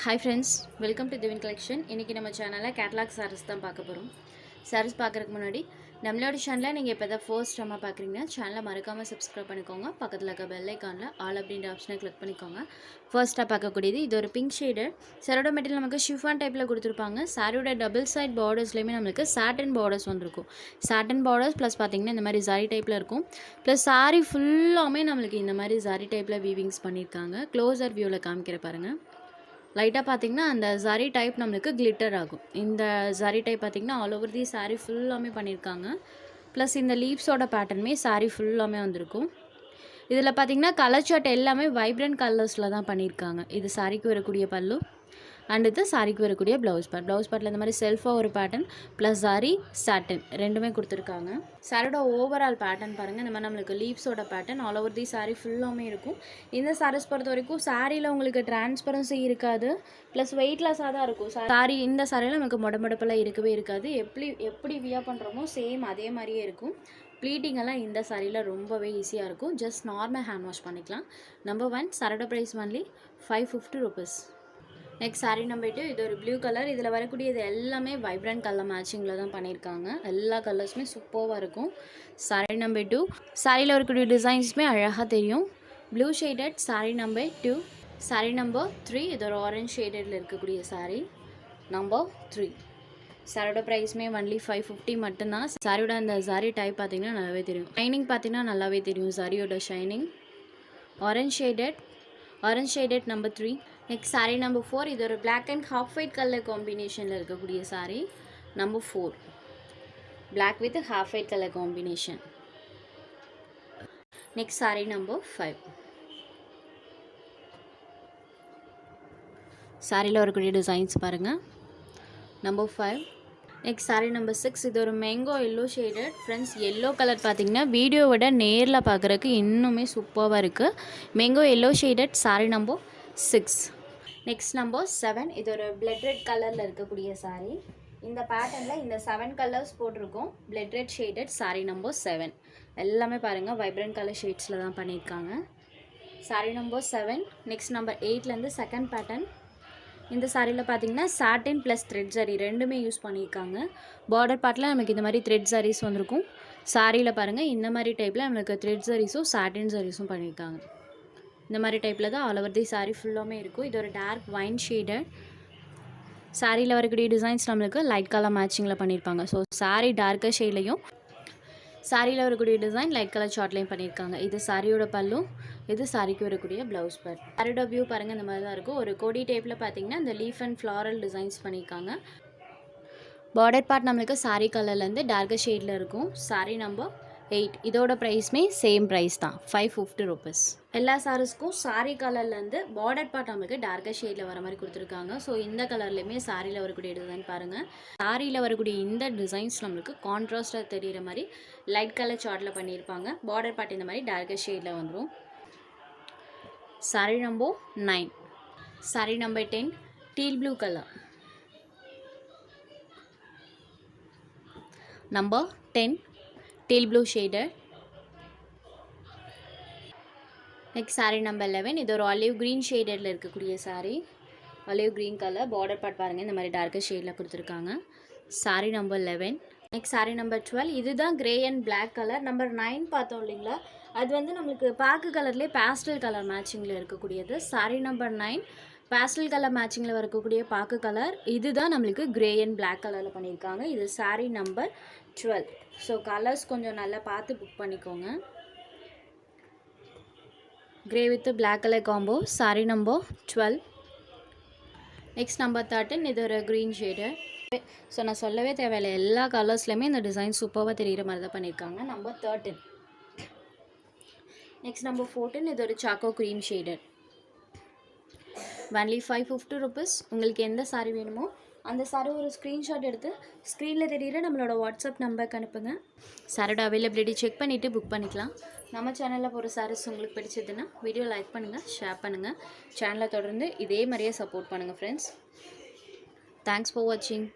Hi friends, welcome to Divine Collection. இன்னைக்கு நம்ம சேனல்ல கேட்டலாக் sarees தான் பார்க்க போறோம். sarees பார்க்கறதுக்கு முன்னாடி நம்மளோட சேனலை நீங்க இப்பதான் ஃபர்ஸ்ட் டைம் பார்க்கறீங்கன்னா சேனலை மறக்காம subscribe பண்ணிக்கோங்க. பக்கத்துல இருக்க bell iconல all அப்படிங்கற ஆப்ஷனை click பண்ணிக்கோங்க. ஃபர்ஸ்டா பார்க்கக்கூடியது இது ஒரு pink shaded sareoட மெட்டீரியல் நமக்கு chiffon டைப்ல கொடுத்திருப்பாங்க. sareoட டபுள் சைடு bordersலயே நமக்கு satin borders வந்திருக்கும். satin borders plus பாத்தீங்கன்னா இந்த மாதிரி zari டைப்ல இருக்கும். plus saree ஃபுல்லாமே நமக்கு இந்த மாதிரி zari டைப்ல weavings பண்ணிருக்காங்க. closer viewல காமிக்கிற பாருங்க. லைட்டாக பார்த்தீங்கன்னா அந்த ஜரி டைப் நம்மளுக்கு கிளிட்டர் ஆகும். இந்த ஜரி டைப் பார்த்தீங்கன்னா ஆல் ஓவர் தி சாரீ ஃபுல்லாமே பண்ணியிருக்காங்க. ப்ளஸ் இந்த லீவ்ஸோட பேட்டர்னுமே சாரீ ஃபுல்லாமே வந்திருக்கும். இதில் பார்த்தீங்கன்னா கலர் சார்ட் எல்லாமே வைப்ரண்ட் கலர்ஸில் தான் பண்ணியிருக்காங்க. இது சாரீக்கு வரக்கூடிய பல்லு அண்ட் இது சாரீக்கு வரக்கூடிய ப்ளவுஸ் பார்ட்டில் இந்த மாதிரி செல்ஃபாக ஒரு பேட்டர்ன் ப்ளஸ் சாரி சாட்டன் ரெண்டுமே கொடுத்துருக்காங்க. சாரியோட ஓவரால் பேட்டர்ன் பாருங்கள். இந்த மாதிரி நம்மளுக்கு லீவ்ஸோட pattern all over the sari ஃபுல்லாமே இருக்கும். இந்த சாரீஸ் பொறுத்த வரைக்கும் சாரியில் உங்களுக்கு டிரான்ஸ்பரன்சி இருக்காது, ப்ளஸ் வெயிட்லெஸ்ஸாக தான் இருக்கும். சாரி இந்த சாரியில் நமக்கு மொடமொடப்பெல்லாம் இருக்கவே இருக்காது. எப்படி வியர் பண்ணுறோமோ சேம் அதே மாதிரியே இருக்கும். ப்ளீட்டிங் எல்லாம் இந்த சாரியில் ரொம்பவே ஈஸியாக இருக்கும். ஜஸ்ட் நார்மல் ஹேண்ட் வாஷ் பண்ணிக்கலாம். நம்பர் 1 சாரியோட price only 550 rupees. Next sari number 2 இது ஒரு ப்ளூ கலர். இதில் வரக்கூடியது எல்லாமே வைப்ரண்ட் கலர் மேட்சிங்கில் தான் பண்ணியிருக்காங்க. எல்லா கலர்ஸுமே சூப்பராக இருக்கும். சாரீ நம்பர் 2 சாரியில் வரக்கூடிய டிசைன்ஸுமே அழகாக தெரியும். Blue shaded sari number 2. Sari number 3 இது ஒரு ஆரஞ்ச் ஷேடடில் இருக்கக்கூடிய சாரீ நம்பர் 3. சாரியோட ப்ரைஸுமே ஒன்லி 550 மட்டும்தான். சாரியோட அந்த சாரீ டைப் பார்த்தீங்கன்னா நல்லாவே தெரியும். ஷைனிங் பார்த்தீங்கன்னா நல்லாவே தெரியும். சாரியோட shining orange shaded number 3. Next sari number 4 இது ஒரு black and half white colour காம்பினேஷனில் இருக்கக்கூடிய sari number 4. Black with half white colour combination. Next sari number 5. சாரியில் வரக்கூடிய டிசைன்ஸ் பாருங்கள். நம்பர் 5. நெக்ஸ்ட் சாரீ நம்பர் 6 இது ஒரு mango yellow shaded. Friends yellow colour பார்த்தீங்கன்னா வீடியோவோட நேரில் பார்க்குறதுக்கு இன்னுமே சூப்பராக இருக்குது. Mango yellow shaded sari number 6. Next number 7 இது ஒரு பிளட் ரெட் கலரில் இருக்கக்கூடிய சாரீ. இந்த பேட்டர்னில் இந்த 7 கலர்ஸ் போட்டிருக்கோம். Blood red shaded sari number 7. எல்லாமே பாருங்கள் வைப்ரண்ட் கலர் ஷேட்ஸில் தான் பண்ணியிருக்காங்க. சாரீ நம்பர் 7. நெக்ஸ்ட் நம்பர் 8லேருந்து செகண்ட் பேட்டர்ன். இந்த சாரியில் பார்த்தீங்கன்னா சாட்டின் ப்ளஸ் த்ரெட் ஜரி ரெண்டுமே யூஸ் பண்ணியிருக்காங்க. பார்டர் பார்ட்டில் நமக்கு இந்த மாதிரி த்ரெட் ஜரிஸ் வந்திருக்கும். சாரியில் பாருங்கள் இந்த மாதிரி டைப்பில் நமக்கு த்ரெட் ஜரிஸும் சாட்டின் ஜரிஸும் பண்ணியிருக்காங்க. இந்த மாதிரி டைப்பில் தான் ஆல் ஓவர் தி சாரீ ஃபுல்லாமே இருக்கும். இது ஒரு டார்க் வைன் ஷேடட். சாரியில் வரக்கூடிய டிசைன்ஸ் நம்மளுக்கு லைட் கலர் மேட்சிங்கில் பண்ணியிருப்பாங்க. ஸோ சாரீ டார்க்கர் ஷேட்லையும் சாரியில் வரக்கூடிய டிசைன் லைட் கலர் ஷார்ட்லையும் பண்ணியிருக்காங்க. இது சாரியோட பல்லு, இது சாரிக்கு வரக்கூடிய ப்ளவுஸ் பார்ட். சாரியோட வியூ பாருங்கள் இந்த மாதிரி தான் இருக்கும். ஒரு கொடி டைப்பில் பார்த்தீங்கன்னா இந்த லீஃப் அண்ட் ஃப்ளாரல் டிசைன்ஸ் பண்ணியிருக்காங்க. பார்டர் பார்ட் நம்மளுக்கு சாரீ கலர்லேருந்து டார்க்கர் ஷேடில் இருக்கும். சாரீ நம்பர் 8 இதோட ப்ரைஸ்மே சேம் ப்ரைஸ் தான் 550 rupees. எல்லா சாரீஸ்க்கும் சாரீ கலர்லேருந்து பார்டர் பார்ட் நம்மளுக்கு டார்க்கர் ஷேடில் வர மாதிரி கொடுத்துருக்காங்க. ஸோ இந்த கலர்லேயுமே சாரியில் வரக்கூடிய டிசைன் பாருங்கள். சாரியில் வரக்கூடிய இந்த டிசைன்ஸ் நம்மளுக்கு கான்ட்ராஸ்டாக தெரிகிற மாதிரி லைட் கலர் சார்ட்டில் பண்ணியிருப்பாங்க. பார்டர் பார்ட் இந்த மாதிரி டார்க்கர் ஷேடில் வந்துடும். Sari number 9. Sari number 10 teal blue colour. Number 10 teal blue shaded. Next sari number 11 இது ஒரு ஆலிவ் க்ரீன் ஷேடடில் இருக்கக்கூடிய sari. Olive green colour border part பாருங்கள் இந்த மாதிரி டார்க்கர் ஷேடில் கொடுத்துருக்காங்க. Sari number 11. Next sari number 12 இதுதான் grey and black colour. Number 9 பார்த்தோம் இல்லைங்களா, அது வந்து நம்மளுக்கு பாக்கு கலர்லேயே பேஸ்டல் கலர் மேட்சிங்கில் இருக்கக்கூடியது. சாரீ நம்பர் 9 பேஸ்டல் கலர் மேட்சிங்கில் வரக்கூடிய பாக்கு கலர். இதுதான் நம்மளுக்கு கிரே அண்ட் பிளாக் கலரில் பண்ணியிருக்காங்க. இது சாரீ நம்பர் 12. ஸோ கலர்ஸ் கொஞ்சம் நல்லா பார்த்து புக் பண்ணிக்கோங்க. Grey with black colour combo sari number 12. Next number 13 இது ஒரு க்ரீன் ஷேடு. ஸோ நான் சொல்லவே தேவையில்லை, எல்லா கலர்ஸ்லையுமே இந்த டிசைன் சூப்பராக தெரிகிற மாதிரி தான் பண்ணியிருக்காங்க. நம்பர் 13. நெக்ஸ்ட் நம்பர் 14 இது ஒரு choco cream shaded. Only 550 rupees. உங்களுக்கு எந்த சாரீ வேணுமோ அந்த சாரீ ஒரு ஸ்க்ரீன்ஷாட் எடுத்து ஸ்க்ரீனில் தெரியிற நம்மளோட வாட்ஸ்அப் நம்பருக்கு அனுப்புங்க. சாரோட அவைலபிலிட்டி செக் பண்ணிவிட்டு புக் பண்ணிக்கலாம். நம்ம சேனலில் போகிற சாரீஸ் உங்களுக்கு பிடிச்சதுன்னா வீடியோ லைக் பண்ணுங்கள், ஷேர் பண்ணுங்கள். சேனலை தொடர்ந்து இதே மாதிரியே சப்போர்ட் பண்ணுங்கள் ஃப்ரெண்ட்ஸ். தேங்க்ஸ் ஃபார் வாட்சிங்.